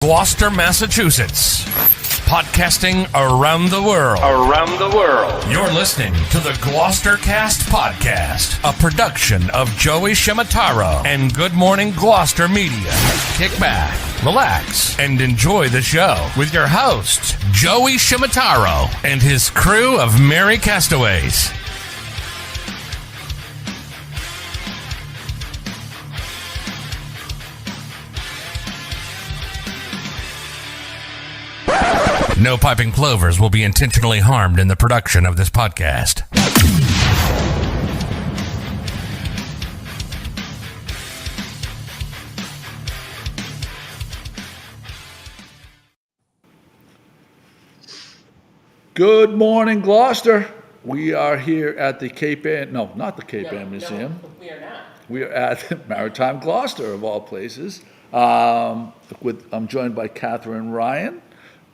Gloucester, Massachusetts. Podcasting around the world. You're listening to the GloucesterCast podcast, a production of Joey Shimataro and Good Morning Gloucester Media. Kick back, relax, and enjoy the show with your host, Joey Shimataro, and his crew of merry castaways. No piping plovers will be intentionally harmed in the production of this podcast. Good morning, Gloucester. We are here at the Cape Ann, no, not the Cape Ann Museum. No, we are not. We are at Maritime Gloucester, of all places. I'm joined by Catherine Ryan.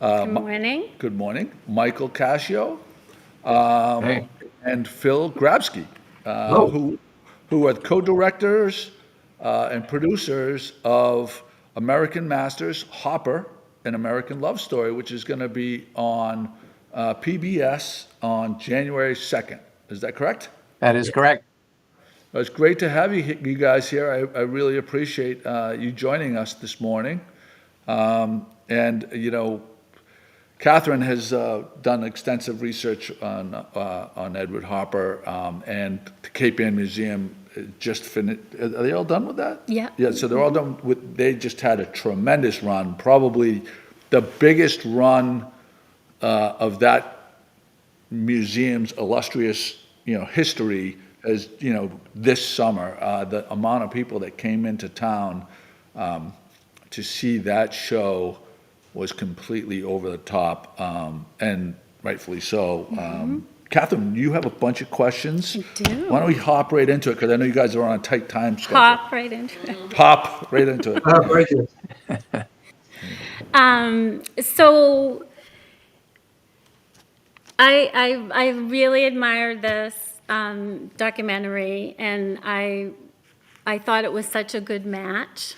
Good morning. Good morning. Michael Cascio, Hey. and Phil Grabsky, who are co-directors and producers of American Masters, Hopper, an American Love Story, which is going to be on PBS on January 2nd. Is that correct? That is correct. It's great to have you guys here. I really appreciate you joining us this morning. And, you know, Catherine has done extensive research on Edward Hopper, and the Cape Ann Museum just finished. Are they all done with that? Yeah. Yeah, so they're all done with, they just had a tremendous run, probably the biggest run of that museum's illustrious, history as, this summer. The amount of people that came into town to see that show was completely over the top, and rightfully so. Catherine, you have a bunch of questions. I do. Why don't we hop right into it, because I know you guys are on a tight time schedule. Hop right into it. Hop right into it. Very good. So I really admired this documentary, and I thought it was such a good match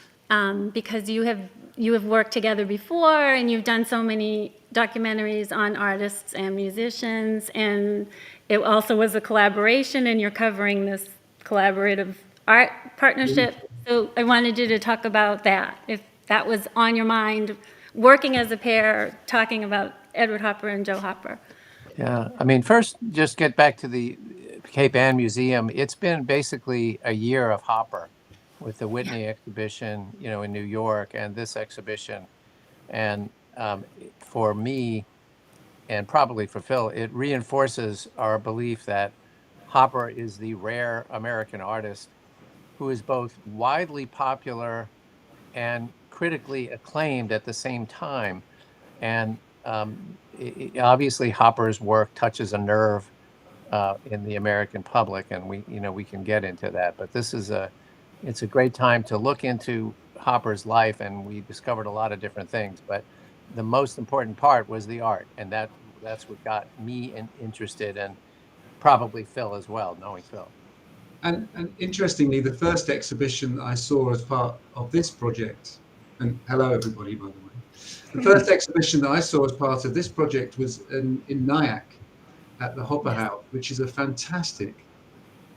because you have worked together before, and you've done so many documentaries on artists and musicians, and it also was a collaboration, and you're covering this collaborative art partnership. So I wanted you to talk about that, if that was on your mind, working as a pair, talking about Edward Hopper and Joe Hopper. Yeah, I mean, first, just get back to the Cape Ann Museum. It's been basically a year of Hopper with the Whitney exhibition, in New York, and this exhibition. And for me, and probably for Phil, it reinforces our belief that Hopper is the rare American artist who is both widely popular and critically acclaimed at the same time. And obviously, Hopper's work touches a nerve in the American public, and we can get into that. But it's a great time to look into Hopper's life, and we discovered a lot of different things. But the most important part was the art, and that's what got me interested, and probably Phil as well, knowing Phil. And interestingly, the first exhibition that I saw as part of this project, and hello everybody, by the way. The first exhibition that I saw as part of this project was in Nyack at the Hopper House, which is a fantastic,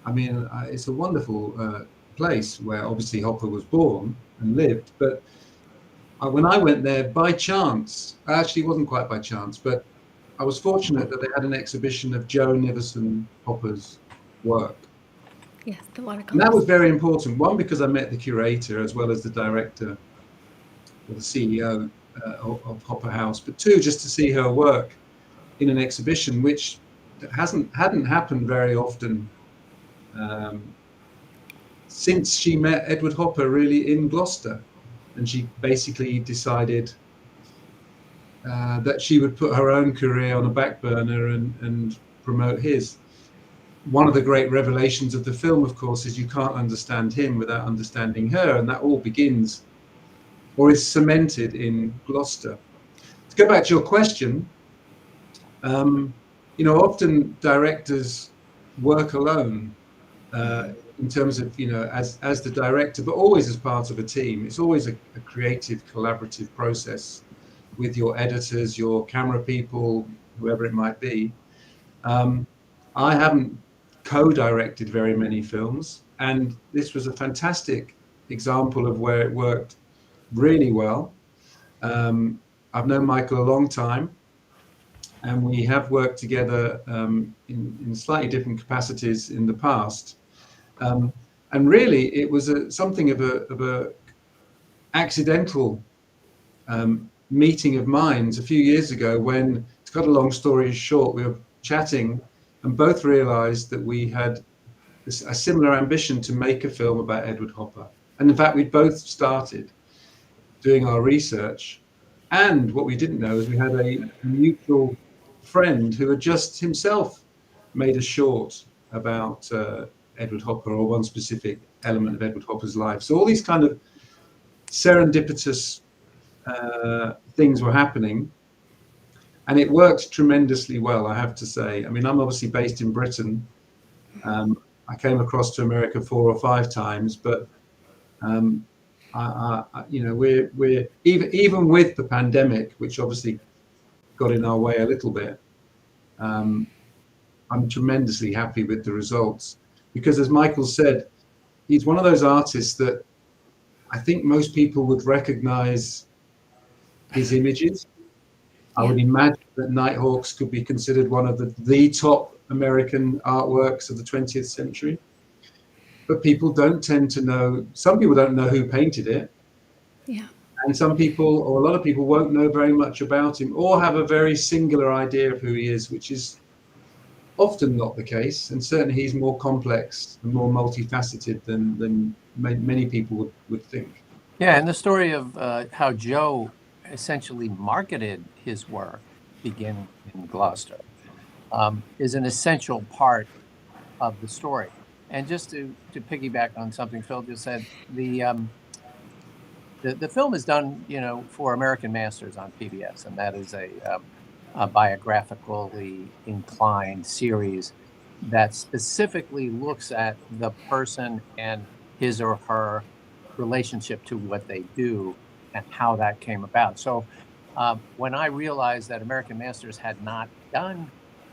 it's a wonderful place where obviously Hopper was born and lived. But when I went there by chance, actually it wasn't quite by chance, but I was fortunate that they had an exhibition of Joe Nivison Hopper's work. Yes, the watercolors. And that was very important. One, because I met the curator as well as the director or the CEO of Hopper House, but two, just to see her work in an exhibition, which hadn't happened very often since she met Edward Hopper, really, in Gloucester. And she basically decided that she would put her own career on a back burner and promote his. One of the great revelations of the film, of course, is you can't understand him without understanding her, and that all begins or is cemented in Gloucester. To go back to your question, often directors work alone in terms of, as the director, but always as part of a team. It's always a creative, collaborative process with your editors, your camera people, whoever it might be. I haven't co-directed very many films, and this was a fantastic example of where it worked really well. I've known Michael a long time, and we have worked together in slightly different capacities in the past. And really, it was something of a accidental meeting of minds a few years ago when, to cut a long story short, we were chatting and both realized that we had a similar ambition to make a film about Edward Hopper. And in fact, we'd both started doing our research. And what we didn't know is we had a mutual friend who had just himself made a short about Edward Hopper, or one specific element of Edward Hopper's life. So all these kind of serendipitous things were happening, and it worked tremendously well, I have to say. I mean, I'm obviously based in Britain. I came across to America 4 or 5 times, but we're even with the pandemic, which obviously got in our way a little bit. I'm tremendously happy with the results, because, as Michael said, he's one of those artists that I think most people would recognize his images. I would imagine that Nighthawks could be considered one of the top American artworks of the 20th century. But people don't tend to know, some people don't know who painted it. Yeah. And some people, or a lot of people, won't know very much about him, or have a very singular idea of who he is, which is often not the case. And certainly he's more complex and more multifaceted than many people would think. Yeah, and the story of how Joe essentially marketed his work, beginning in Gloucester, is an essential part of the story. And just to piggyback on something Phil just said, the film is done, for American Masters on PBS, and that is a biographically inclined series that specifically looks at the person and his or her relationship to what they do and how that came about. So when I realized that American Masters had not done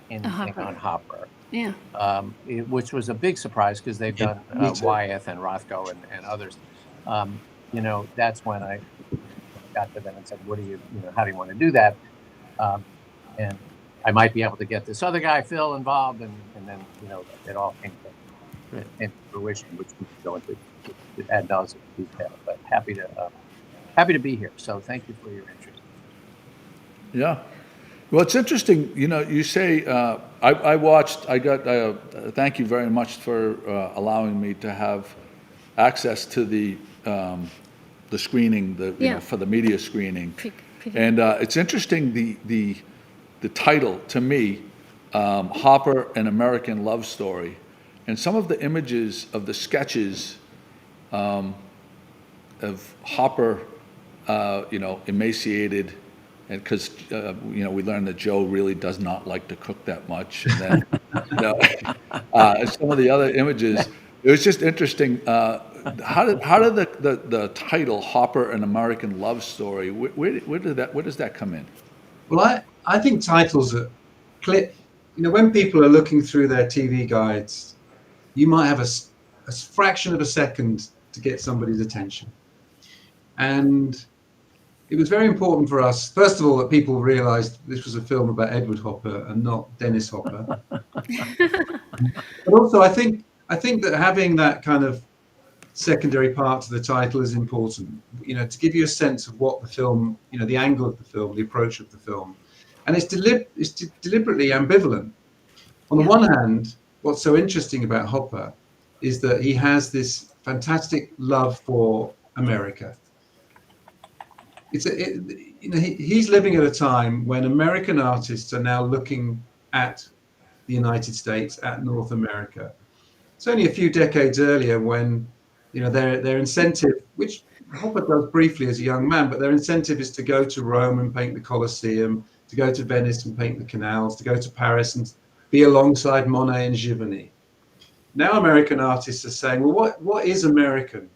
anything on Hopper, Yeah. which was a big surprise, because they've done Wyeth and Rothko and others. That's when I got to them and said, "What do you, how do you want to do that?" And I might be able to get this other guy, Phil, involved, and then it all came to fruition, which we can go into ad nauseam detail. But happy to be here. So thank you for your interest. Yeah. Well, it's interesting, you say, thank you very much for allowing me to have access to the screening, for the media screening. And it's interesting, the title, to me, Hopper, An American Love Story, and some of the images of the sketches of Hopper, emaciated, and because we learned that Joe really does not like to cook that much, and then some of the other images, it was just interesting. How did the title Hopper, An American Love Story, where does that come in? Well, I think titles are clear. When people are looking through their TV guides, you might have a fraction of a second to get somebody's attention, and it was very important for us, first of all, that people realized this was a film about Edward Hopper and not Dennis Hopper. But also, I think that having that kind of secondary part to the title is important, to give you a sense of what the film, the angle of the film, the approach of the film. And it's deliberately ambivalent. On the one hand, what's so interesting about Hopper is that he has this fantastic love for America. He's living at a time when American artists are now looking at the United States, at North America. It's only a few decades earlier when, their incentive, which Hopper does briefly as a young man, but their incentive is to go to Rome and paint the Colosseum, to go to Venice and paint the canals, to go to Paris and be alongside Monet and Giverny. Now American artists are saying, well, what is American?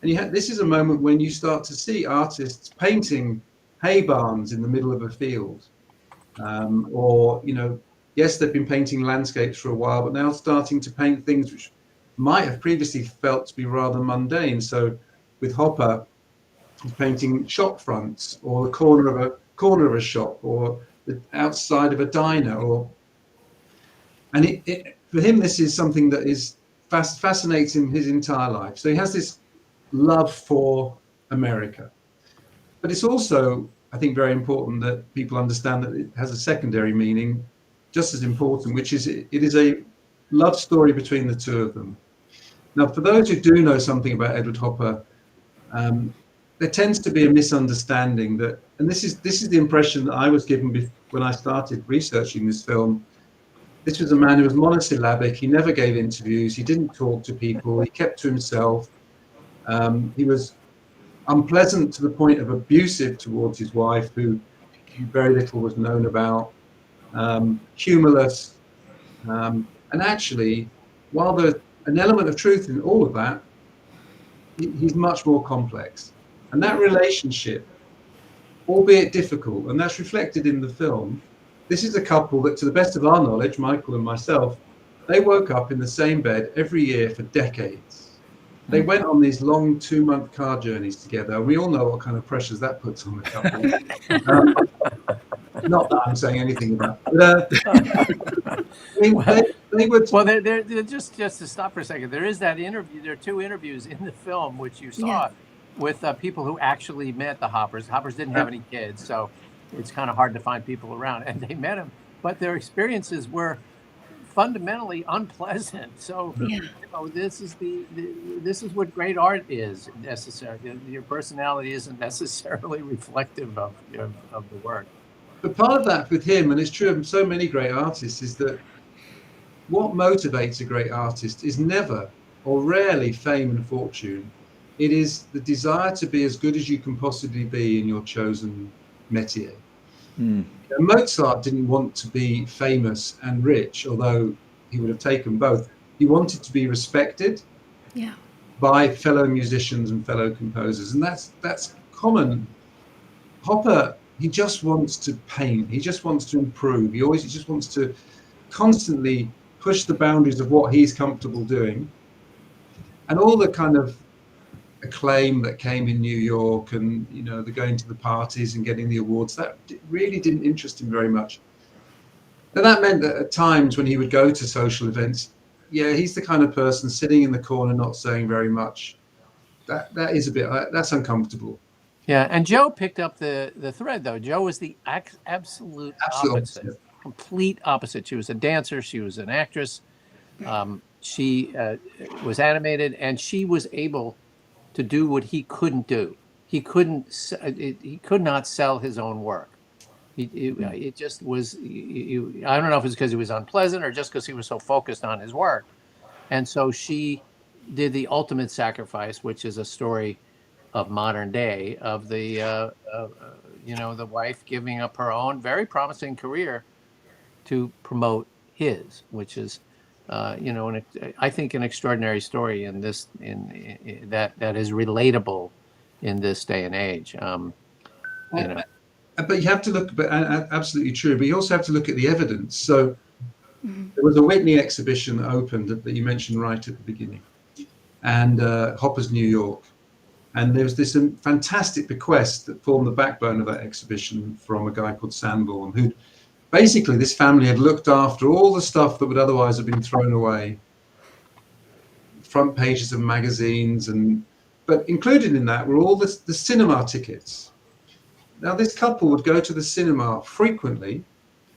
And this is a moment when you start to see artists painting hay barns in the middle of a field. Or, yes, they've been painting landscapes for a while, but now starting to paint things which might have previously felt to be rather mundane. So with Hopper, he's painting shop fronts, or the corner of a shop, or the outside of a diner, and for him, this is something that is fascinates him his entire life. So he has this love for America. But it's also, I think, very important that people understand that it has a secondary meaning, just as important, which is it is a love story between the two of them. Now, for those who do know something about Edward Hopper, there tends to be a misunderstanding that, and this is the impression that I was given when I started researching this film. This was a man who was monosyllabic. He never gave interviews. He didn't talk to people. He kept to himself. He was unpleasant to the point of abusive towards his wife, who very little was known about, humorless. And actually, while there's an element of truth in all of that, he's much more complex. And that relationship, albeit difficult, and that's reflected in the film, this is a couple that, to the best of our knowledge, Michael and myself, they woke up in the same bed every year for decades. They went on these long 2-month car journeys together. We all know what kind of pressures that puts on the couple. Not that I'm saying anything about it. But, they would. Well, they're just to stop for a second. There is that interview. There are 2 interviews in the film which you saw with people who actually met the Hoppers. Hoppers didn't have any kids, so it's kind of hard to find people around, and they met him. But their experiences were fundamentally unpleasant. So this is what great art is necessarily. Your personality isn't necessarily reflective of the work. But part of that with him, and it's true of so many great artists, is that what motivates a great artist is never or rarely fame and fortune. It is the desire to be as good as you can possibly be in your chosen métier. Mozart didn't want to be famous and rich, although he would have taken both. He wanted to be respected by fellow musicians and fellow composers, and that's common. Hopper, he just wants to paint. He just wants to improve. He just wants to constantly push the boundaries of what he's comfortable doing. And all the kind of acclaim that came in New York, and the going to the parties and getting the awards, that really didn't interest him very much. And that meant that at times when he would go to social events, he's the kind of person sitting in the corner not saying very much. That is a bit, that's uncomfortable. Yeah, and Joe picked up the thread, though. Joe was the absolute opposite, complete opposite. She was a dancer. She was an actress. She was animated, and she was able to do what he couldn't do. He could not sell his own work. It just was. I don't know if it's because he was unpleasant or just because he was so focused on his work. And so she did the ultimate sacrifice, which is a story of modern day of the the wife giving up her own very promising career to promote his, which is I think an extraordinary story in this that is relatable in this day and age. But you have to look, absolutely true. But you also have to look at the evidence. So there was a Whitney exhibition that opened that you mentioned right at the beginning, and Hopper's New York. And there was this fantastic bequest that formed the backbone of that exhibition from a guy called Sanborn, who basically this family had looked after all the stuff that would otherwise have been thrown away, front pages of magazines, but included in that were all the cinema tickets. Now this couple would go to the cinema frequently,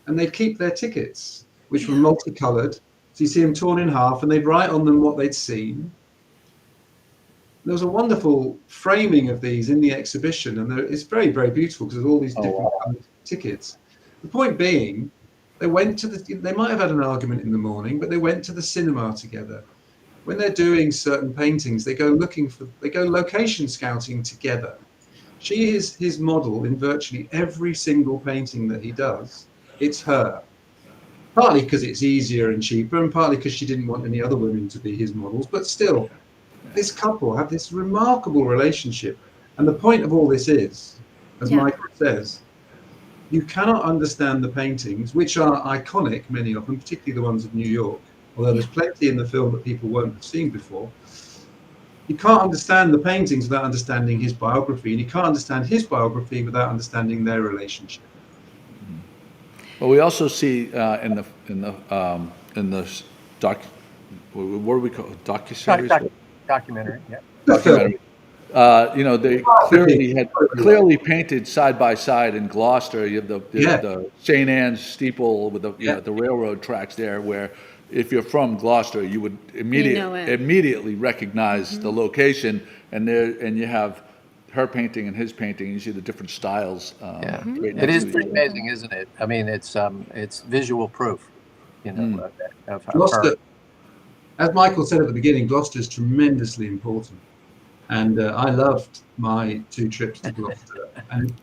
and they'd keep their tickets, which were multicolored. So you see them torn in half, and they'd write on them what they'd seen. There was a wonderful framing of these in the exhibition, and it's very, very beautiful because there's all these different colored tickets. The point being, they might have had an argument in the morning, but they went to the cinema together. When they're doing certain paintings, they go location scouting together. She is his model in virtually every single painting that he does. It's her. partly because it's easier and cheaper, and partly because she didn't want any other women to be his models. But still, this couple have this remarkable relationship. And the point of all this is, as Yeah. Michael says, you cannot understand the paintings, which are iconic, many of them, particularly the ones of New York, although there's plenty in the film that people won't have seen before. You can't understand the paintings without understanding his biography, and you can't understand his biography without understanding their relationship. Well, we also see in the doc, what do we call it, docuseries? Documentary, yeah. The film. Documentary. They clearly painted side by side in Gloucester. You have the St. Anne's steeple with the railroad tracks there, where if you're from Gloucester, you would immediately recognize the location. And you have her painting and his painting. And you see the different styles. It is pretty amazing, isn't it? I mean, it's visual proof, of her. Gloucester, as Michael said at the beginning, Gloucester is tremendously important. And I loved my 2 trips to Gloucester. And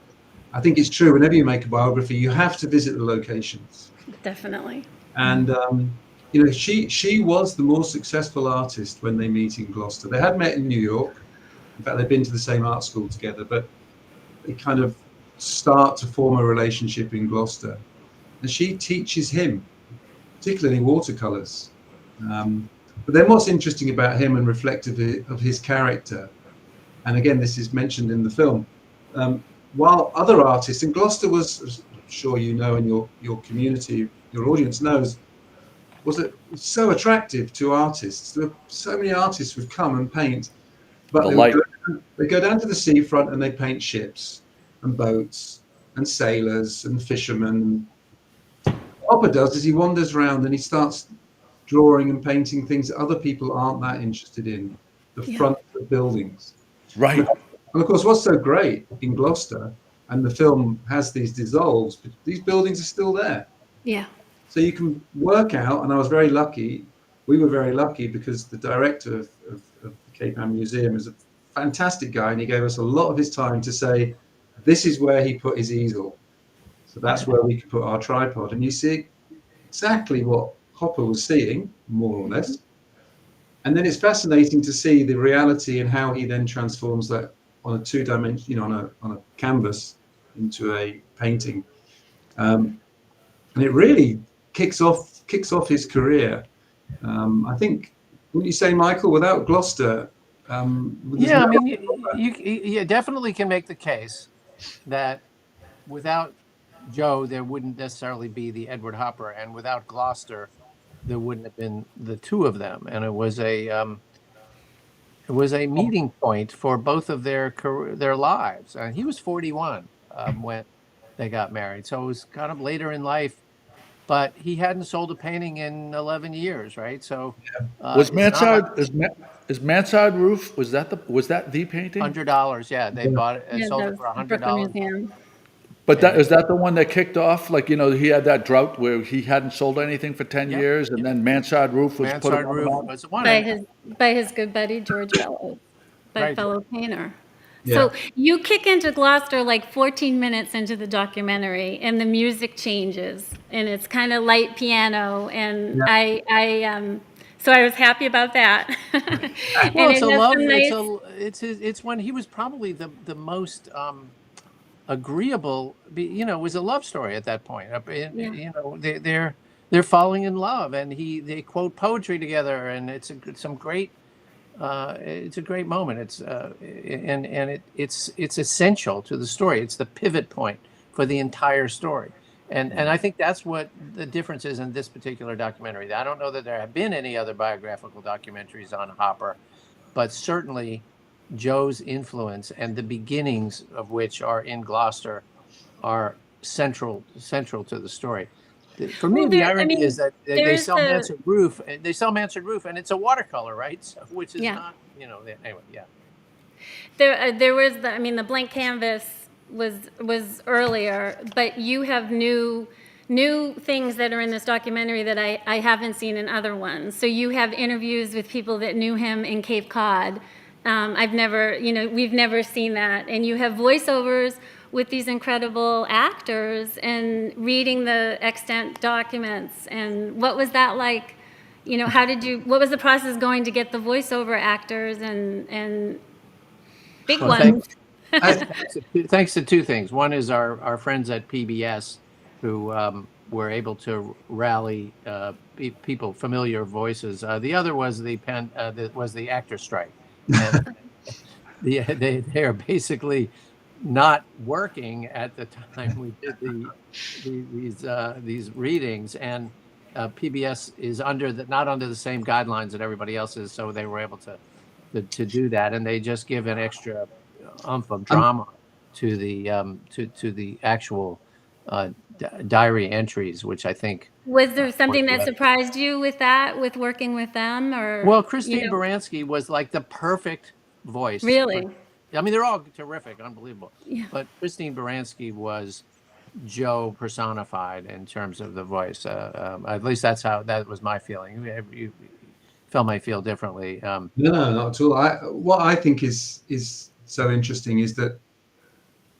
I think it's true, whenever you make a biography, you have to visit the locations. Definitely. And, she was the more successful artist when they meet in Gloucester. They had met in New York. In fact, they'd been to the same art school together, but they kind of start to form a relationship in Gloucester. And she teaches him, particularly watercolors. But then what's interesting about him and reflective of his character, and again, this is mentioned in the film, while other artists, and Gloucester was, as I'm sure you know, and your community, your audience knows, was so attractive to artists. There were so many artists would come and paint, but they go down to the seafront and they paint ships and boats and sailors and fishermen. What Hopper does is he wanders around and he starts drawing and painting things that other people aren't that interested in, the front of buildings. Right. And of course, what's so great in Gloucester, and the film has these dissolves, but these buildings are still there. Yeah. So you can work out, and I was very lucky, we were very lucky because the director of the Cape Ann Museum is a fantastic guy, and he gave us a lot of his time to say, this is where he put his easel. So that's where we could put our tripod. And you see exactly what Hopper was seeing, more or less. And then it's fascinating to see the reality and how he then transforms that on a 2-dimension, on a canvas into a painting. And it really kicks off his career. I think, wouldn't you say, Michael, without Gloucester? I mean, you definitely can make the case that without Joe, there wouldn't necessarily be the Edward Hopper, and without Gloucester, there wouldn't have been the 2 of them. And it was a meeting point for both of their lives. And he was 41 when they got married, so it was kind of later in life. But he hadn't sold a painting in 11 years, right? So Was Mansard Roof, was that the painting? $100, yeah. They bought it and sold it for $100. Museum. But is that the one that kicked off? Like, he had that drought where he hadn't sold anything for 10 years, and then Mansard Roof was put Mansard on Roof the was the one. By his good buddy, George Bellows, Right. fellow painter. Yeah. So you kick into Gloucester like 14 minutes into the documentary, and the music changes, and it's kind of light piano, and so I was happy about that. Well, it's when he was probably the most agreeable. It was a love story at that point. They're falling in love, and they quote poetry together, and it's a great moment. It's essential to the story. It's the pivot point for the entire story. And I think that's what the difference is in this particular documentary. I don't know that there have been any other biographical documentaries on Hopper, but certainly Joe's influence and the beginnings of which are in Gloucester are central to the story. For me, the irony is that they sell Mansard Roof. They sell Mansard Roof, and it's a watercolor, right? So, which is not, anyway, yeah. There was the blank canvas was earlier, but you have new things that are in this documentary that I haven't seen in other ones. So you have interviews with people that knew him in Cape Cod. We've never seen that, and you have voiceovers with these incredible actors and reading the extant documents. And what was that like? You know, what was the process going to get the voiceover actors and big Well, ones? thanks to two things. One is our friends at PBS who were able to rally people, familiar voices. The other was the actor strike, and they are basically not working at the time we did these readings, and PBS is not under the same guidelines that everybody else is, so they were able to do that, and they just give an extra umph of drama to the actual diary entries, which I think. Was there something that surprised you with that, with working with them, or? Well, Christine Baranski was like the perfect voice. Really? I mean, they're all terrific, unbelievable. Yeah. But Christine Baranski was Joe personified in terms of the voice. At least that was my feeling. Phil might feel differently. No, not at all. What I think is so interesting is that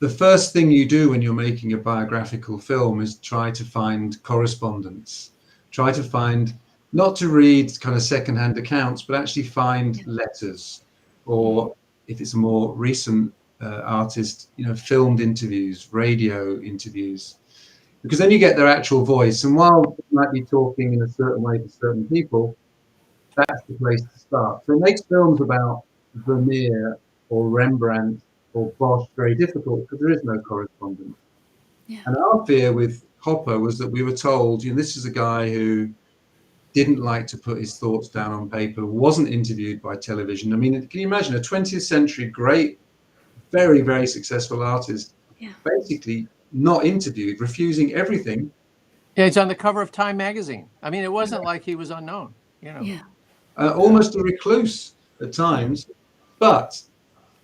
the first thing you do when you're making a biographical film is try to find correspondence. Try to find, not to read kind of secondhand accounts, but actually find letters, or if it's a more recent artist, filmed interviews, radio interviews, because then you get their actual voice. And while they might be talking in a certain way to certain people, that's the place to start. So it makes films about Vermeer or Rembrandt or Bosch very difficult because there is no correspondence. Yeah. And our fear with Hopper was that we were told, this is a guy who didn't like to put his thoughts down on paper, wasn't interviewed by television. I mean, can you imagine a 20th century great, very, very successful artist, basically not interviewed, refusing everything? Yeah, it's on the cover of Time magazine. I mean, it wasn't like he was unknown, Yeah. Almost a recluse at times. But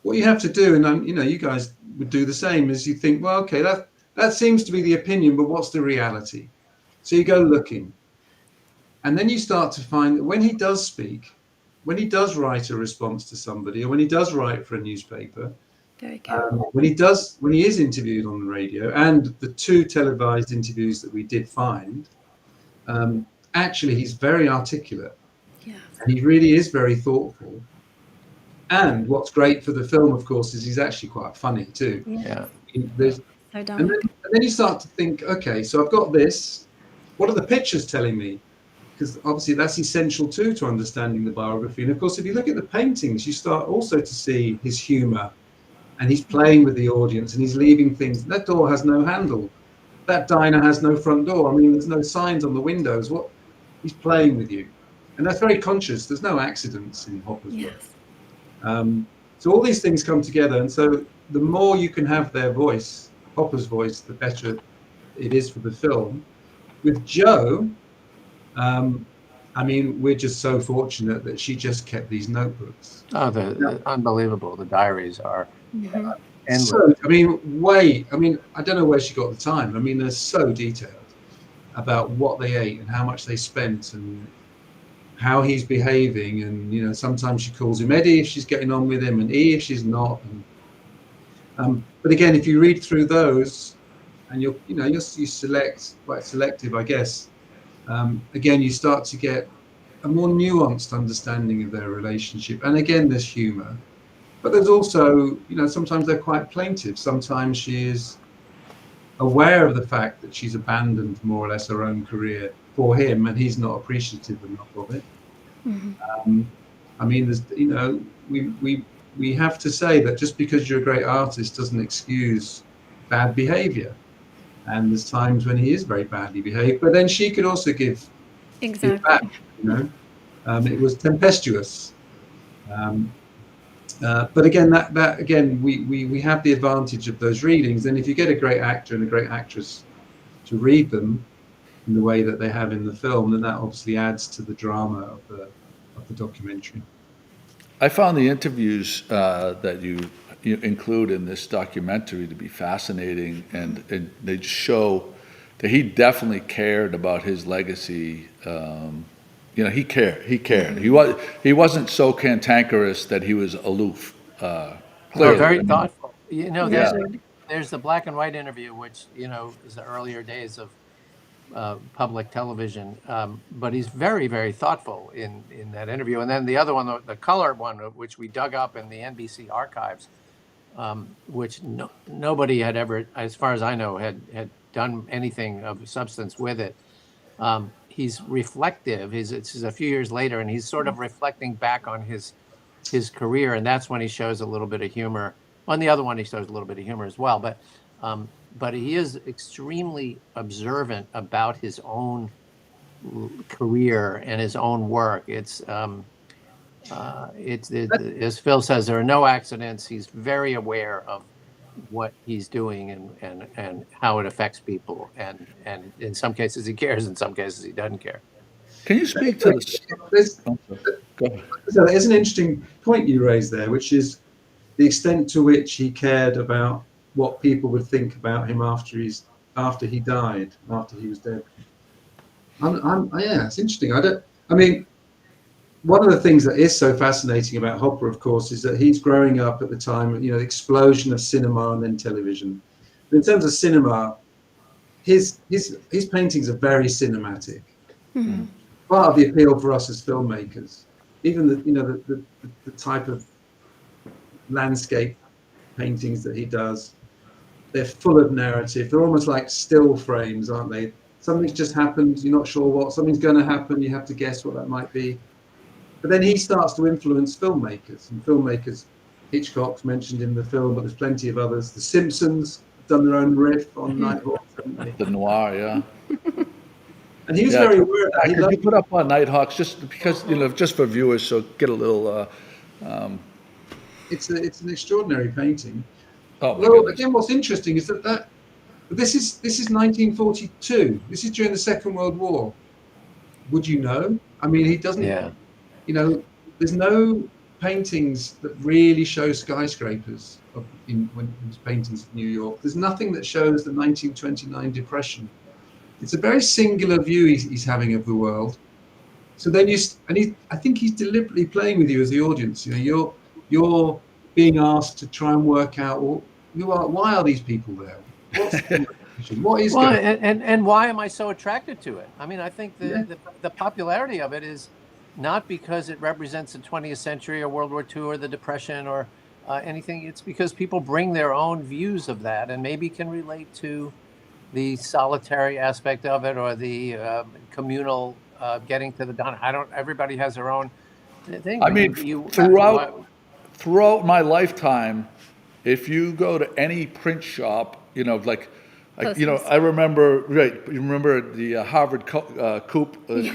what you have to do, and you guys would do the same, is you think, well, okay, that seems to be the opinion, but what's the reality? So you go looking. And then you start to find that when he does speak, when he does write a response to somebody, or when he does write for a newspaper, Very careful. when he is interviewed on the radio, and the 2 televised interviews that we did find, actually he's very articulate. Yeah. And he really is very thoughtful. And what's great for the film, of course, is he's actually quite funny too. Yeah. And Sardonic. then you start to think, okay, so I've got this. What are the pictures telling me? Because obviously that's essential too to understanding the biography. And of course, if you look at the paintings, you start also to see his humor, and he's playing with the audience, and he's leaving things. That door has no handle. That diner has no front door. I mean, there's no signs on the windows. He's playing with you. And that's very conscious. There's no accidents in Hopper's work. So all these things come together. And so the more you can have their voice, Hopper's voice, the better it is for the film. With Jo, I mean, we're just so fortunate that she just kept these notebooks. Oh, the unbelievable. The diaries are endless. So, I mean, I don't know where she got the time. I mean, they're so detailed about what they ate and how much they spent and how he's behaving. And, sometimes she calls him Eddie if she's getting on with him, and E if she's not. And, but again, if you read through those, and you select, quite selective, I guess, again, you start to get a more nuanced understanding of their relationship. And again, there's humor, but there's also, sometimes they're quite plaintive. Sometimes she is aware of the fact that she's abandoned more or less her own career for him, and he's not appreciative enough of it. I mean, there's, we have to say that just because you're a great artist doesn't excuse bad behavior. And there's times when he is very badly behaved, but then she could also give back, it was tempestuous. But again, that again, we have the advantage of those readings. And if you get a great actor and a great actress to read them in the way that they have in the film, then that obviously adds to the drama of the documentary. I found the interviews that you include in this documentary to be fascinating, and they just show that he definitely cared about his legacy. He cared. He wasn't so cantankerous that he was aloof. Clearly. Very thoughtful. there's the black and white interview, which, is the earlier days of public television. But he's very, very thoughtful in that interview. And then the other one, the color one, which we dug up in the NBC archives, which nobody had ever, as far as I know, had done anything of substance with it. He's reflective. It's a few years later, and he's sort of reflecting back on his career, and that's when he shows a little bit of humor. On the other one, he shows a little bit of humor as well, but he is extremely observant about his own career and his own work. It's as Phil says, there are no accidents. He's very aware of what he's doing and how it affects people, and in some cases he cares, in some cases he doesn't care. Can you speak to this? Go ahead. So there's an interesting point you raised there, which is the extent to which he cared about what people would think about him after he died, after he was dead. Yeah, it's interesting. One of the things that is so fascinating about Hopper, of course, is that he's growing up at the time of, the explosion of cinema and then television. But in terms of cinema, his paintings are very cinematic. Mm-hmm. Part of the appeal for us as filmmakers, even the type of landscape paintings that he does, they're full of narrative. They're almost like still frames, aren't they? Something's just happened, you're not sure what, something's going to happen, you have to guess what that might be. But then he starts to influence filmmakers, and filmmakers, Hitchcock's mentioned in the film, but there's plenty of others. The Simpsons have done their own riff on Nighthawks, haven't they? The noir, yeah. And he was very aware of that. Could you put up on Nighthawks just because, just for viewers, so get a little... It's an extraordinary painting. Oh, again, what's interesting is that this is 1942. This is during the Second World War. Would you know? I mean, he doesn't... Yeah. There's no paintings that really show skyscrapers when his paintings of New York. There's nothing that shows the 1929 Depression. It's a very singular view he's having of the world. So then I think he's deliberately playing with you as the audience. You're being asked to try and work out, why are these people there? What is and why am I so attracted to it? I mean, I think the popularity of it is not because it represents the 20th century or World War II or the Depression or anything. It's because people bring their own views of that and maybe can relate to the solitary aspect of it or the communal getting to the dawn. Everybody has their own thing. I mean, throughout my lifetime, if you go to any print shop, I remember, right? You remember the Harvard Coupe and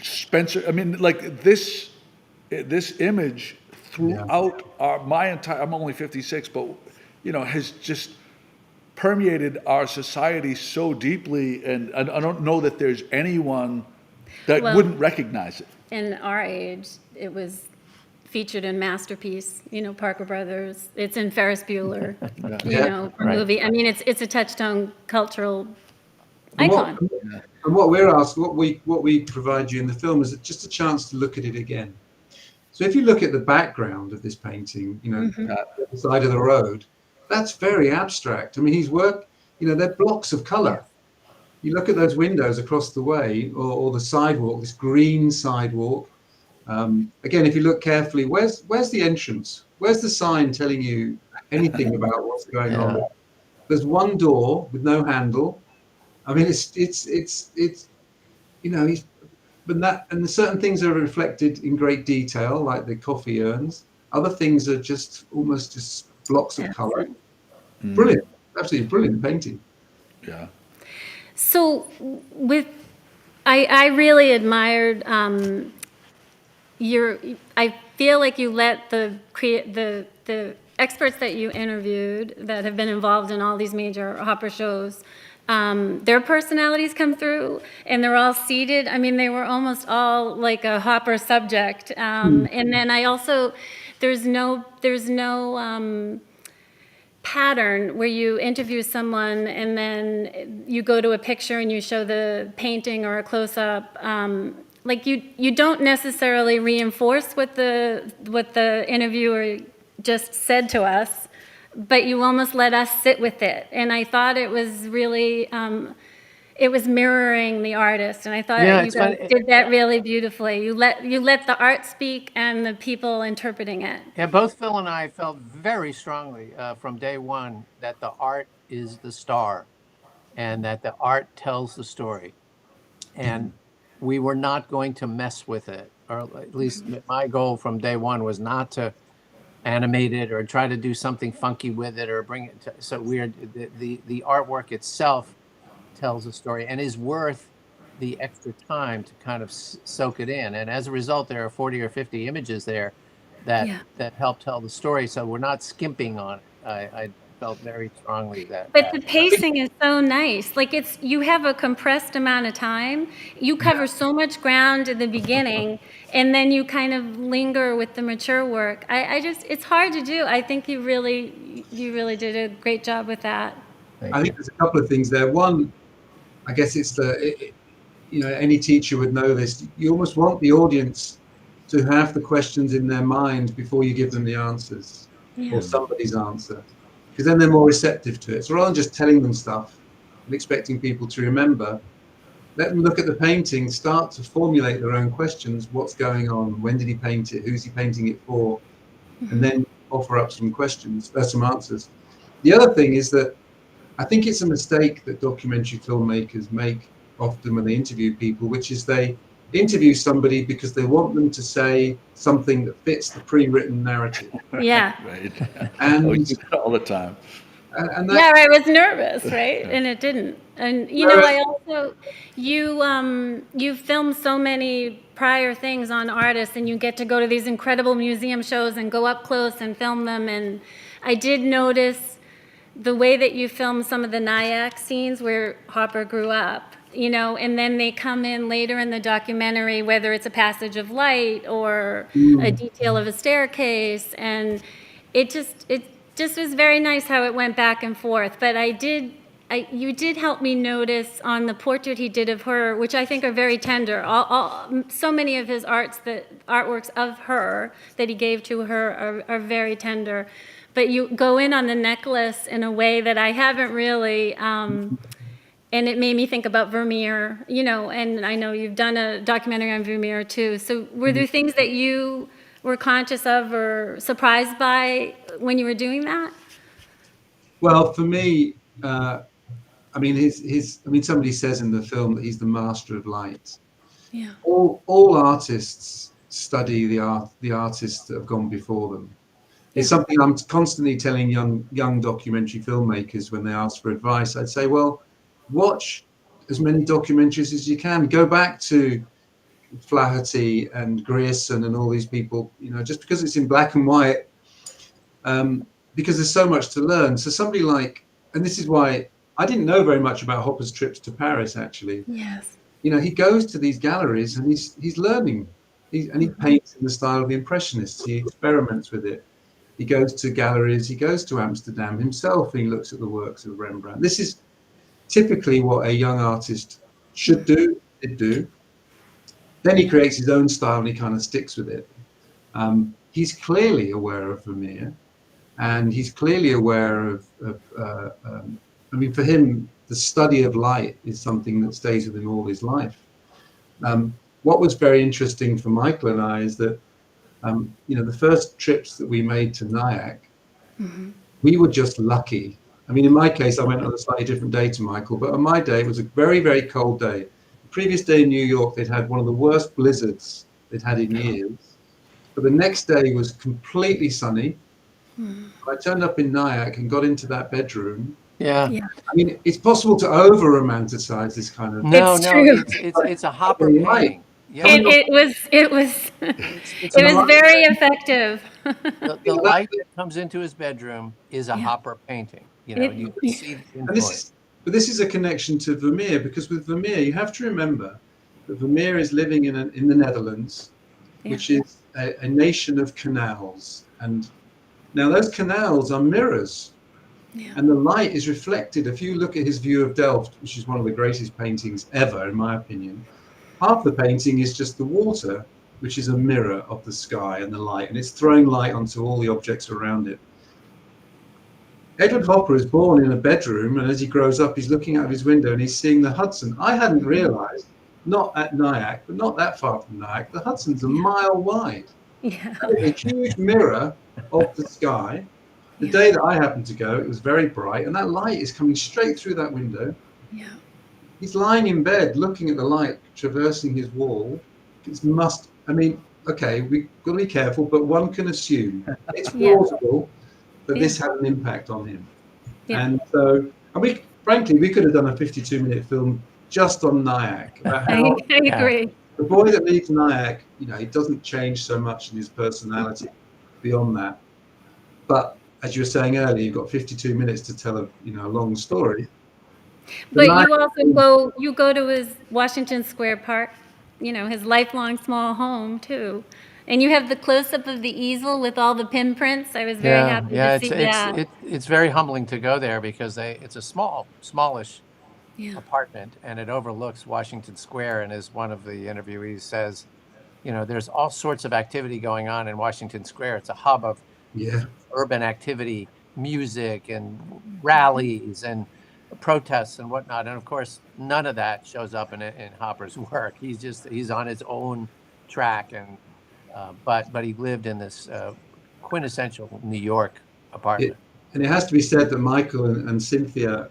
Spencer. I mean, like this image throughout my entire. I'm only 56, but has just permeated our society so deeply, and I don't know that there's anyone that wouldn't recognize it. In our age, it was featured in Masterpiece, Parker Brothers. It's in Ferris Bueller, movie. I mean, it's a touchstone cultural icon. And what we're asked, what we provide you in the film is just a chance to look at it again. So if you look at the background of this painting, at the side of the road, that's very abstract. I mean, his work, they're blocks of color. You look at those windows across the way, or the sidewalk, this green sidewalk. Again, if you look carefully, where's the entrance? Where's the sign telling you anything about what's going on? There's one door with no handle. I mean, it's and certain things are reflected in great detail, like the coffee urns. Other things are just almost just blocks of color. Brilliant, absolutely brilliant painting. Yeah. So I really admired I feel like you let the experts that you interviewed that have been involved in all these major Hopper shows, their personalities come through, and they're all seated. I mean, they were almost all like a Hopper subject. And then I also, there's no pattern where you interview someone and then you go to a picture and you show the painting or a close-up. Like you don't necessarily reinforce what the interviewer just said to us. but you almost let us sit with it. And I thought it was really, it was mirroring the artist. And I thought Yeah, you it's guys funny. did that really beautifully. You let the art speak and the people interpreting it. Yeah, both Phil and I felt very strongly from day one that the art is the star and that the art tells the story. And we were not going to mess with it, or at least my goal from day one was not to animate it or try to do something funky with it or bring it to, so we're the artwork itself tells a story and is worth the extra time to kind of soak it in. And as a result, there are 40 or 50 images there Yeah. that help tell the story. So we're not skimping on it. I felt very strongly that But that the pacing is so nice. Like you have a compressed amount of time. You cover so much ground in the beginning, and then you kind of linger with the mature work. I just, it's hard to do. I think you really did a great job with that. Thank I you. think there's a couple of things there. One, I guess it's any teacher would know this. You almost want the audience to have the questions in their mind before you give them the answers Yeah. or somebody's answer, because then they're more receptive to it. So rather than just telling them stuff and expecting people to remember, let them look at the painting, start to formulate their own questions. What's going on? When did he paint it? Who's he painting it for? And then offer up some questions, some answers. The other thing is that I think it's a mistake that documentary filmmakers make often when they interview people, which is they interview somebody because they want them to say something that fits the pre-written narrative. Yeah. Right. And We do that all the time. and Yeah, that I was nervous, right? And it didn't. And I also, you filmed so many prior things on artists, and you get to go to these incredible museum shows and go up close and film them. And I did notice the way that you filmed some of the Nyack scenes where Hopper grew up, and then they come in later in the documentary, whether it's a passage of light or a detail of a staircase, and it just was very nice how it went back and forth. But you did help me notice on the portrait he did of her, which I think are very tender. So many of his artworks of her that he gave to her are very tender. But you go in on the necklace in a way that I haven't really, and it made me think about Vermeer, and I know you've done a documentary on Vermeer too. So were there things that you were conscious of or surprised by when you were doing that? well, for me, I mean, somebody says in the film that he's the master of light. Yeah. All artists study the artists that have gone before them. It's something I'm constantly telling young documentary filmmakers when they ask for advice. I'd say, well, watch as many documentaries as you can. Go back to Flaherty and Grierson and all these people, just because it's in black and white, because there's so much to learn. So somebody like, and this is why I didn't know very much about Hopper's trips to Paris, actually. Yes. He goes to these galleries and he's learning. He paints in the style of the Impressionists. He experiments with it. He goes to galleries. He goes to Amsterdam himself. And he looks at the works of Rembrandt. This is typically what a young artist should do. Then he creates his own style and he kind of sticks with it. He's clearly aware of Vermeer, and he's clearly aware of. For him, the study of light is something that stays with him all his life. What was very interesting for Michael and I is that, the first trips that we made to Nyack, we were just lucky. In my case, I went on a slightly different day to Michael, but on my day, it was a very, very cold day. The previous day in New York, they'd had one of the worst blizzards they'd had in years. But the next day was completely sunny. I turned up in Nyack and got into that bedroom. Yeah. It's possible to over-romanticize this kind of. No, It's no, true. it's a Hopper Right. painting. Yeah. It was very effective. The light that comes into his bedroom is a Hopper painting. You can see the influence. This is a connection to Vermeer, because with Vermeer, you have to remember that Vermeer is living in the Netherlands, which is a nation of canals. And now those canals are mirrors. And the light is reflected. If you look at his view of Delft, which is one of the greatest paintings ever, in my opinion, half the painting is just the water, which is a mirror of the sky and the light, and it's throwing light onto all the objects around it. Edward Hopper is born in a bedroom, and as he grows up, he's looking out of his window and he's seeing the Hudson. I hadn't realized, not at Nyack, but not that far from Nyack, the Hudson's a mile wide. Yeah. It's a huge mirror of the sky. The day that I happened to go, it was very bright, and that light is coming straight through that window. Yeah. He's lying in bed, looking at the light traversing his wall. Okay, we've got to be careful, but one can assume it's plausible that this had an impact on him. Yeah. And so, frankly, we could have done a 52-minute film just on Nyack. About I how agree. the boy that leaves Nyack, he doesn't change so much in his personality beyond that. But as you were saying earlier, you've got 52 minutes to tell a long story. But you also go to his Washington Square Park, his lifelong small home too. And you have the close-up of the easel with all the pinprints. I was very happy to see that. It's very humbling to go there because it's a smallish apartment, and it overlooks Washington Square. And as one of the interviewees says, there's all sorts of activity going on in Washington Square. It's a hub of urban activity, music and rallies and protests and whatnot. And of course, none of that shows up in Hopper's work. He's on his own track, and but he lived in this quintessential New York apartment. And it has to be said that Michael and Cynthia,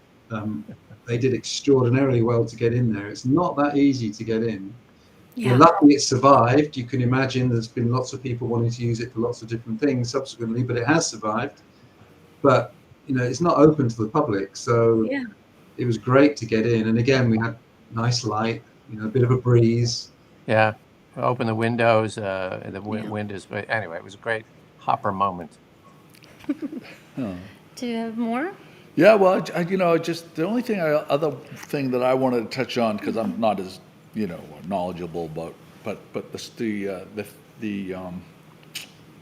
they did extraordinarily well to get in there. It's not that easy to get in. We're lucky it survived. You can imagine there's been lots of people wanting to use it for lots of different things subsequently, but it has survived. But it's not open to the public, so it was great to get in. And again, we had nice light, a bit of a breeze. Yeah, open the windows, windows. But anyway, it was a great Hopper moment. Do you have more? Yeah, well, just the only other thing that I wanted to touch on, because I'm not as knowledgeable, but the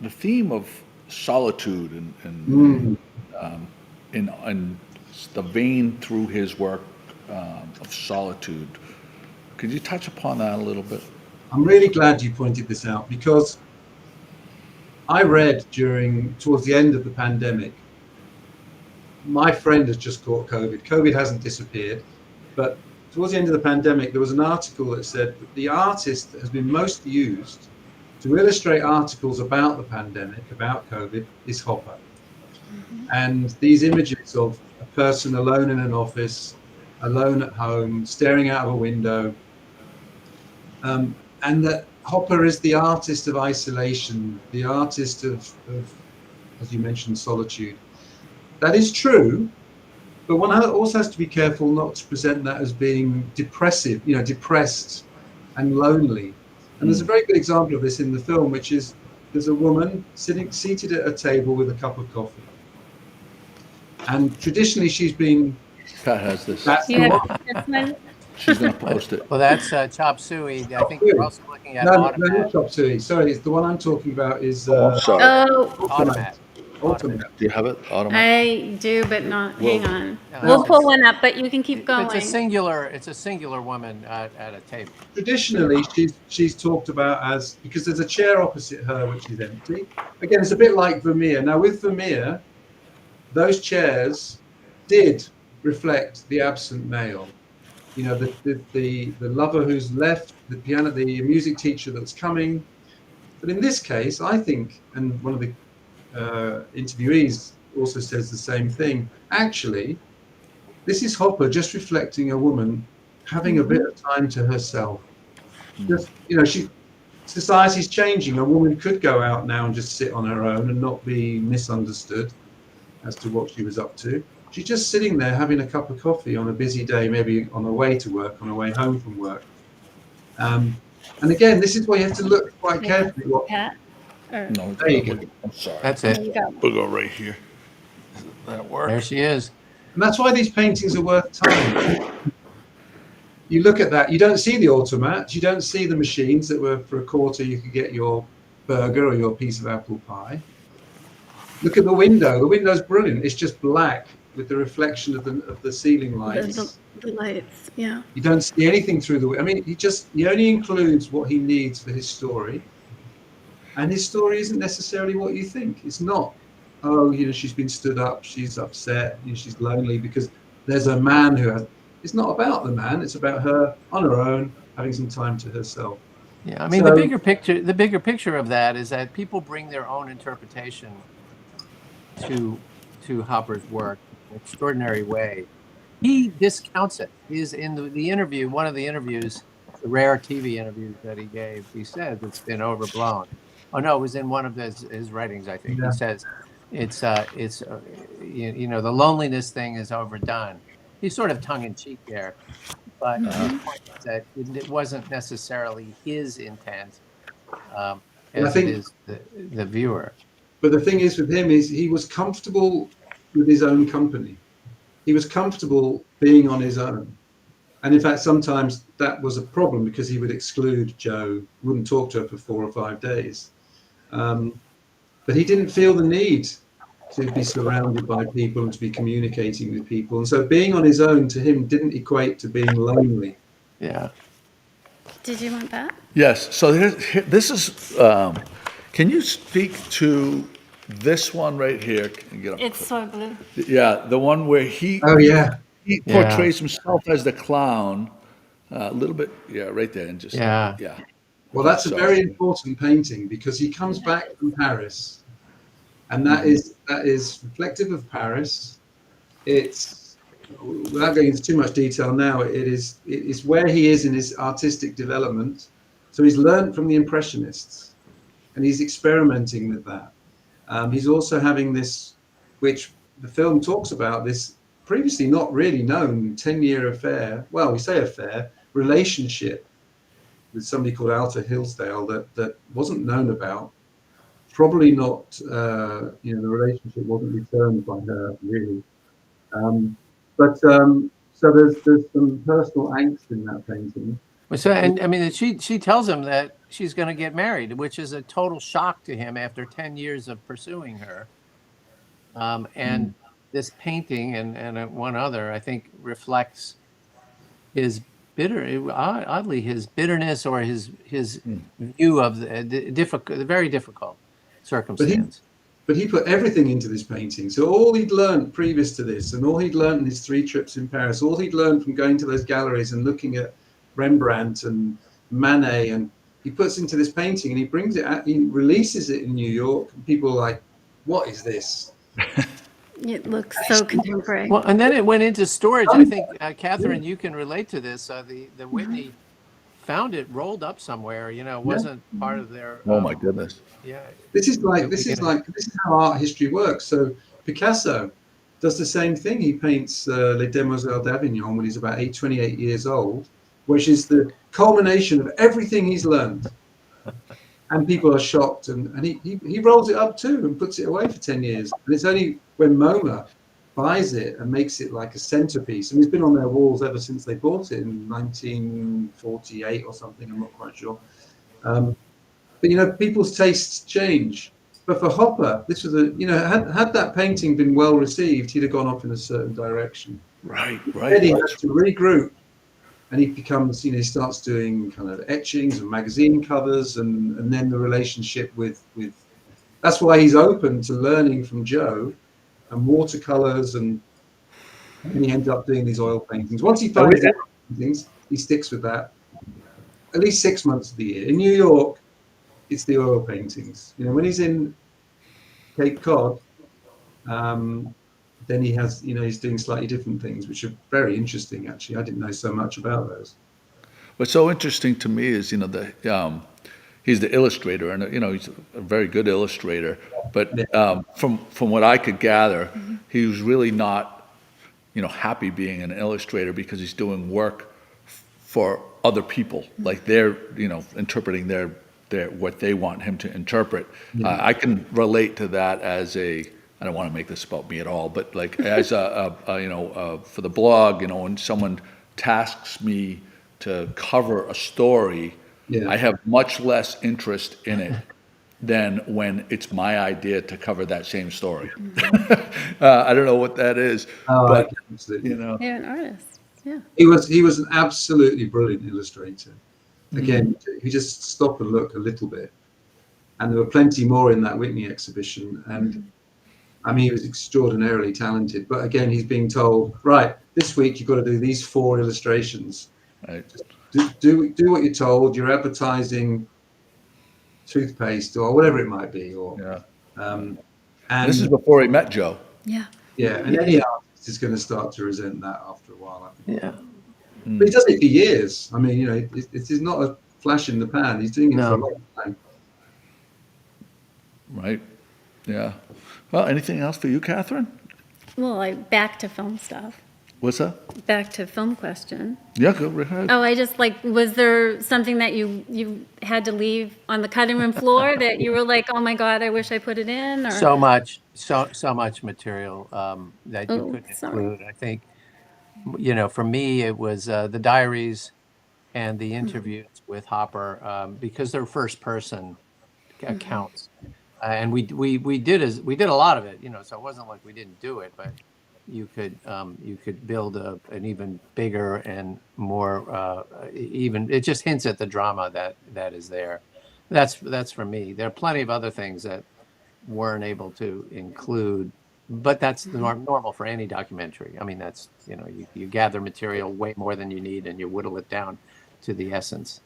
theme of solitude and the vein through his work of solitude. Could you touch upon that a little bit? I'm really glad you pointed this out, because I read towards the end of the pandemic, my friend has just caught COVID. COVID hasn't disappeared, but towards the end of the pandemic, there was an article that said that the artist that has been most used to illustrate articles about the pandemic, about COVID, is Hopper. And these images of a person alone in an office, alone at home, staring out of a window, and that Hopper is the artist of isolation, the artist of, as you mentioned, solitude. That is true, but one also has to be careful not to present that as being depressive, depressed and lonely. And there's a very good example of this in the film, which is there's a woman seated at a table with a cup of coffee. And traditionally she's been... Pat has this. That's the one. She's going to post it. Well, that's Chop Suey. I think we're also looking at Automat. No, not Chop Suey. Sorry, the one I'm talking about is... sorry. Automat. Do you have it? Automat? I do, but not. Hang on. We'll pull one up, but you can keep going. It's a singular woman at a table. Traditionally, she's talked about because there's a chair opposite her which is empty. Again, it's a bit like Vermeer. Now, with Vermeer, those chairs did reflect the absent male. The lover who's left, the music teacher that's coming. But in this case, I think, and one of the interviewees also says the same thing. Actually, this is Hopper just reflecting a woman having a bit of time to herself. Just, society's changing. A woman could go out now and just sit on her own and not be misunderstood as to what she was up to. She's just sitting there having a cup of coffee on a busy day, maybe on her way to work, on her way home from work. And again, this is where you have to look quite carefully. No, there you go. I'm sorry. That's it. We'll go right here. Does that work? There she is. And that's why these paintings are worth time. You look at that, you don't see the automats, you don't see the machines that were for a quarter you could get your burger or your piece of apple pie. Look at the window. The window's brilliant. It's just black with the reflection of the ceiling lights. The lights, yeah. You don't see anything through he only includes what he needs for his story. And his story isn't necessarily what you think. It's not. oh, she's been stood up, she's upset, she's lonely because there's a man who has. It's not about the man; it's about her on her own, having some time to herself. Yeah, I mean, So the bigger picture of that is that people bring their own interpretation to Hopper's work in an extraordinary way. He discounts it. He's in the interview, one of the interviews, the rare TV interviews that he gave. He says it's been overblown. Oh no, it was in one of his writings, I think. He yeah, says the loneliness thing is overdone. He's sort of tongue in cheek there, but his point is that it wasn't necessarily his intent, and I as it think. is the viewer. But the thing is with him is he was comfortable with his own company. He was comfortable being on his own. And in fact, sometimes that was a problem because he would exclude Jo, wouldn't talk to her for 4 or 5 days. But he didn't feel the need to be surrounded by people and to be communicating with people. And so being on his own to him didn't equate to being lonely. Yeah. Did you want that? Yes, so this is, can you speak to this one right here? Can you get up? It's soy blue. Yeah, the one where he Oh, yeah. he Yeah. portrays himself as the clown, a little bit, yeah, right there, and just, Yeah. yeah. Well, that's a So- very important painting because he comes back from Paris, and that is reflective of Paris. It's, without going into too much detail now, it is where he is in his artistic development. So he's learned from the Impressionists, and he's experimenting with that. He's also having this, which the film talks about, this previously not really known 10-year affair. Well, we say affair, relationship with somebody called Alta Hillsdale that wasn't known about. Probably not, the relationship wasn't returned by her really. So there's some personal angst in that painting. So, and I mean, she tells him that she's going to get married, which is a total shock to him after 10 years of pursuing her. And this painting and one other, I think, reflects his oddly, his bitterness or his view of the very difficult circumstance. But he put everything into this painting. So all he'd learned previous to this, and all he'd learned in his 3 trips in Paris, all he'd learned from going to those galleries and looking at Rembrandt and Manet, and he puts into this painting and he brings it out, he releases it in New York, and people are like, what is this? It looks so contemporary. Well, and then it went into storage. I think, Catherine, you can relate to this. The Whitney found it rolled up somewhere. It wasn't part of their. Oh my goodness. Yeah. This is how art history works. So Picasso does the same thing. He paints Les Demoiselles d'Avignon when he's about 28 years old, which is the culmination of everything he's learned. And people are shocked, and he rolls it up too and puts it away for 10 years. And it's only when MoMA buys it and makes it like a centerpiece, and it's been on their walls ever since they bought it in 1948 or something, I'm not quite sure. But people's tastes change. But for Hopper, this was had that painting been well received, he'd have gone off in a certain direction. Right. Then he has to regroup, and he becomes, he starts doing kind of etchings and magazine covers, and then the relationship with that's why he's open to learning from Jo and watercolors, and he ends up doing these oil paintings. Once he finds out paintings, he sticks with that at least 6 months of the year. In New York, it's the oil paintings. When he's in Cape Cod, then he has, he's doing slightly different things, which are very interesting, actually. I didn't know so much about those. What's so interesting to me is, he's the illustrator, and he's a very good illustrator. But from what I could gather, he was really not, happy being an illustrator because he's doing work for other people, like they're, interpreting their what they want him to interpret. I can relate to that as I don't want to make this about me at all, but like as for the blog, when someone tasks me to cover a story, I have much less interest in it than when it's my idea to cover that same story. I don't know what that is, but You're an artist. Yeah. He was an absolutely brilliant illustrator. Again, you just stop and look a little bit, and there were plenty more in that Whitney exhibition. And I mean, he was extraordinarily talented. But again, he's being told, right, this week you've got to do these 4 illustrations. Right. Do what you're told. You're advertising toothpaste or whatever it might be, or Yeah. and This is before he met Joe. Yeah. yeah, and any artist is going to start to resent that after a while, I think. Yeah. But he does it for years. I mean, it is not a flash in the pan. He's doing it for a No. long time. Right. Yeah. Well, anything else for you, Catherine? Well, back to film stuff. What's that? Back to film question. Yeah, go ahead. Oh, I just was there something that you had to leave on the cutting room floor that you were like, oh my God, I wish I put it in? Or So much material that you Oh, could sorry. include. I think, for me, it was the diaries and the interviews with Hopper because they're first person accounts, and we did a lot of it. So it wasn't like we didn't do it, but you could build an even bigger and more even. It just hints at the drama that is there. That's for me. There are plenty of other things that weren't able to include, but that's normal for any documentary. I mean, that's you gather material way more than you need, and you whittle it down to the essence.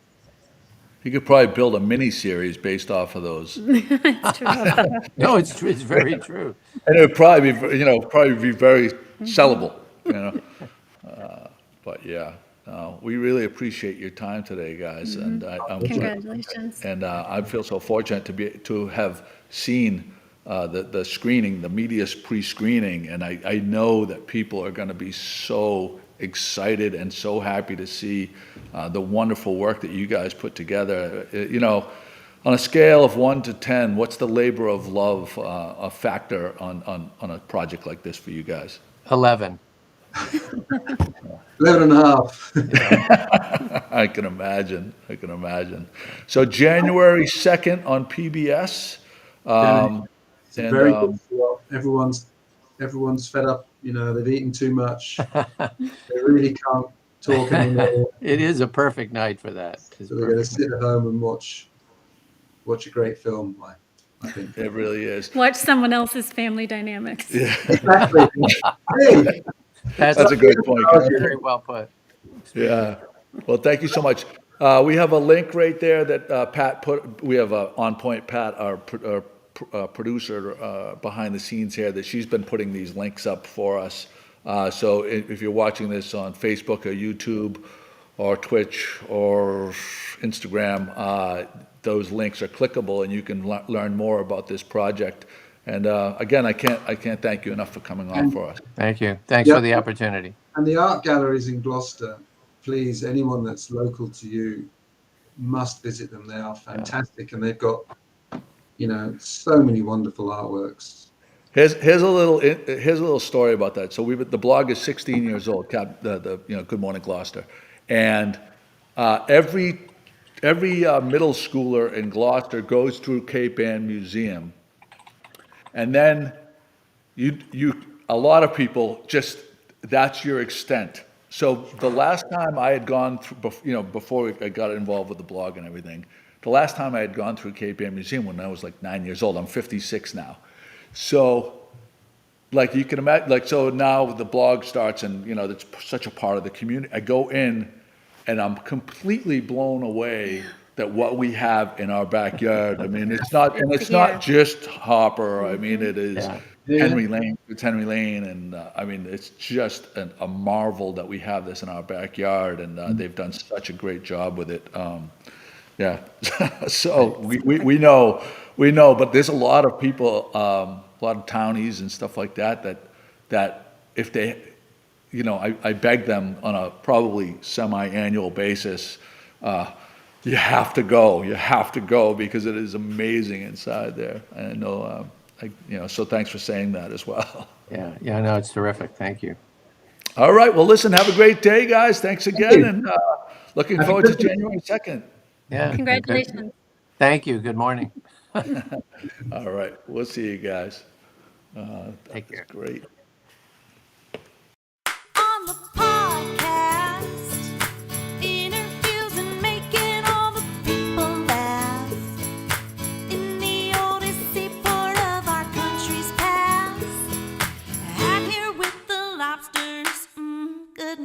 You could probably build a mini series based off of those, and It's true. No, it's true. It's very true. it would probably be, very sellable. But yeah, we really appreciate your time today, guys, and Congratulations. I feel so fortunate to have seen the screening, the media pre-screening, and I know that people are going to be so excited and so happy to see the wonderful work that you guys put together. On a scale of 1 to 10, what's the labor of love a factor on a project like this for you guys? 11. 11 and a half. I can imagine. So January 2nd on PBS. It's a very good show. Everyone's fed up. They've eaten too much. They really can't talk anymore. It is a perfect night for that. So they're going to sit at home and watch a great film. I think It really is. Watch someone else's family dynamics. exactly. Hey, That's a good point. Very well put. Yeah. Well, thank you so much. We have a link right there that Pat put. We have On Point Pat, our producer behind the scenes here, that she's been putting these links up for us. So if you're watching this on Facebook or YouTube or Twitch or Instagram, those links are clickable and you can learn more about this project. And again, I can't thank you enough for coming on for us. Thank you. Thanks for the opportunity. And the art galleries in Gloucester, please, anyone that's local to you must visit them. They are fantastic, and they've got so many wonderful artworks. Here's a little story about that. So the blog is 16 years old. Good Morning Gloucester, and every middle schooler in Gloucester goes through Cape Ann Museum, and then a lot of people just, that's your extent. So the last time I had gone through, before I got involved with the blog and everything, the last time I had gone through Cape Ann Museum when I was like 9 years old. I'm 56 now. So like you can imagine, so now the blog starts and, it's such a part of the community. I go in and I'm completely blown away that what we have in our backyard. I mean, it's not just Hopper. I mean, it is Henry Lane. It's Henry Lane, and I mean, it's just a marvel that we have this in our backyard, and they've done such a great job with it. So we know, but there's a lot of people, a lot of townies and stuff like that if they, I beg them on a probably semi-annual basis. You have to go because it is amazing inside there. And I know, so thanks for saying that as well. Yeah, no, it's terrific. Thank you. All right, well, listen, have a great day, guys. Thanks again, and looking forward to January 2nd. Yeah. Congratulations. Thank you. Good morning. All right, we'll see you guys. Take care. Great.